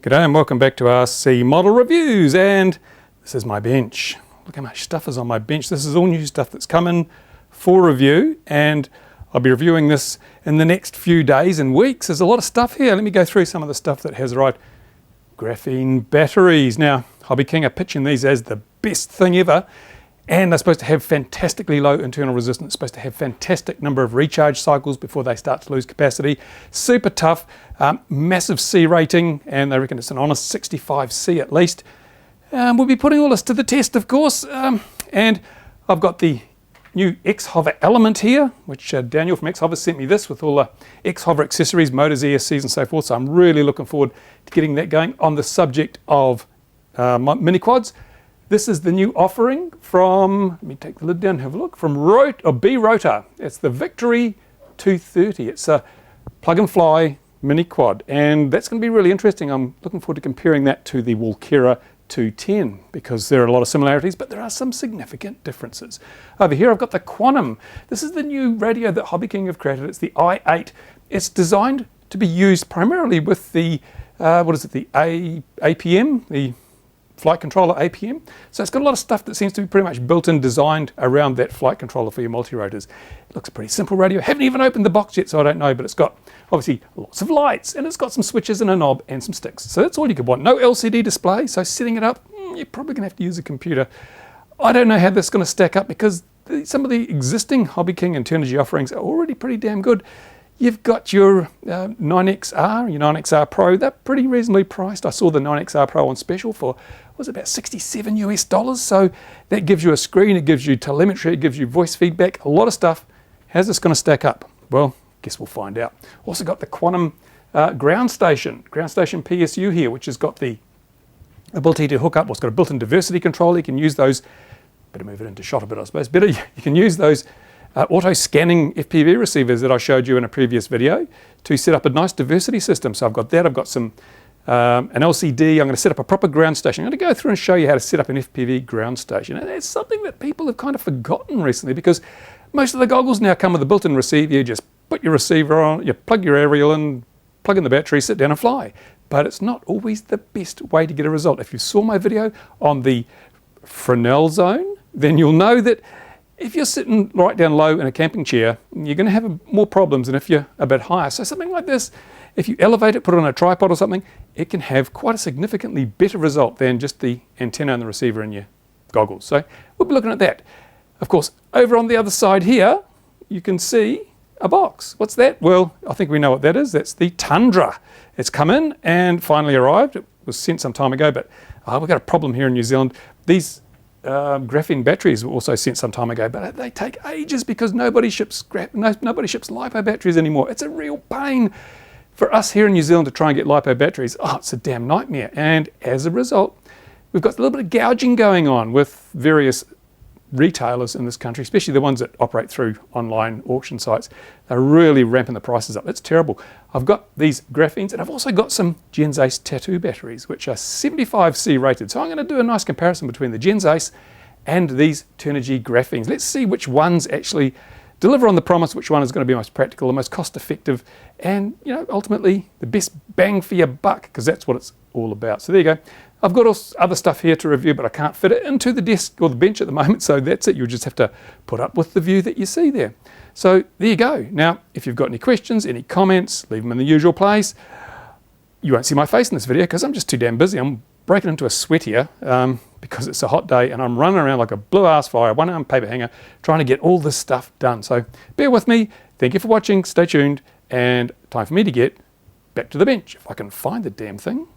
G'day and welcome back to RC Model Reviews, and this is my bench. Look how much stuff is on my bench. This is all new stuff that's coming for review, and I'll be reviewing this in the next few days and weeks. There's a lot of stuff here. Let me go through some of the stuff that has right. Graphene batteries. Now, HobbyKing are pitching these as the best thing ever, and they're supposed to have fantastically low internal resistance, supposed to have fantastic number of recharge cycles before they start to lose capacity. Super tough, massive C rating, and they reckon it's an honest 65 C at least. We'll be putting all this to the test, of course, and I've got the new XHover element here, which Daniel from XHover sent me this with all the XHover accessories, motors, ESCs and so forth, so I'm really looking forward to getting that going. On the subject of miniquads, this is the new offering from, let me take the lid down and have a look, from B-Rotor. It's the Victory 230. It's a plug and fly mini quad, and that's going to be really interesting. I'm looking forward to comparing that to the Walkera 210 because there are a lot of similarities, but there are some significant differences. Over here I've got the Quanum. This is the new radio that HobbyKing have created. It's the i8. It's designed to be used primarily with the, the APM, the flight controller APM. So it's got a lot of stuff that seems to be pretty much built in, designed around that flight controller for your multirotors. It looks a pretty simple radio. I haven't even opened the box yet, so I don't know, but it's got obviously lots of lights, and it's got some switches and a knob and some sticks. So that's all you could want. No LCD display, so setting it up, you're probably going to have to use a computer. I don't know how this is going to stack up because some of the existing HobbyKing and Turnigy offerings are already pretty damn good. You've got your 9XR, your 9XR Pro. They're pretty reasonably priced. I saw the 9XR Pro on special for, was about $67 US. So that gives you a screen, it gives you telemetry, it gives you voice feedback, a lot of stuff. How's this going to stack up? Well, guess we'll find out. Also got the Quanum ground station PSU here, which has got the ability to hook up. Well, it's got a built-in diversity controller. You can use those. Better move it into shot a bit, I suppose. Better, you can use those auto-scanning FPV receivers that I showed you in a previous video to set up a nice diversity system. So I've got that. I've got some an LCD. I'm going to set up a proper ground station. I'm going to go through and show you how to set up an FPV ground station. And it's something that people have kind of forgotten recently because most of the goggles now come with a built-in receiver. You just put your receiver on, you plug your aerial in, plug in the battery, sit down and fly. But it's not always the best way to get a result. If you saw my video on the Fresnel zone, then you'll know that if you're sitting right down low in a camping chair, you're going to have more problems than if you're a bit higher. So something like this, if you elevate it, put it on a tripod or something, it can have quite a significantly better result than just the antenna and the receiver in your goggles. So we'll be looking at that. Of course, over on the other side here, you can see a box. What's that? Well, I think we know what that is. That's the Tundra. It's come in and finally arrived. It was sent some time ago, but we've got a problem here in New Zealand. These graphene batteries were also sent some time ago, but they take ages because nobody ships LiPo batteries anymore. It's a real pain for us here in New Zealand to try and get LiPo batteries. Oh, it's a damn nightmare. And as a result, we've got a little bit of gouging going on with various retailers in this country, especially the ones that operate through online auction sites. They're really ramping the prices up. It's terrible. I've got these graphenes, and I've also got some Gens Ace Tattoo batteries, which are 75C rated. So I'm going to do a nice comparison between the Gens Ace and these Turnigy graphenes. Let's see which ones actually deliver on the promise, which one is going to be most practical, the most cost effective, and ultimately the best bang for your buck, because that's what it's all about. So there you go. I've got other stuff here to review, but I can't fit it into the desk or the bench at the moment, so that's it. You'll just have to put up with the view that you see there. So there you go. Now, if you've got any questions, any comments, leave them in the usual place. You won't see my face in this video because I'm just too damn busy. I'm breaking into a sweat here because it's a hot day and I'm running around like a blue-ass fire, one-arm paper hanger, trying to get all this stuff done. So bear with me. Thank you for watching. Stay tuned. And time for me to get back to the bench, if I can find the damn thing.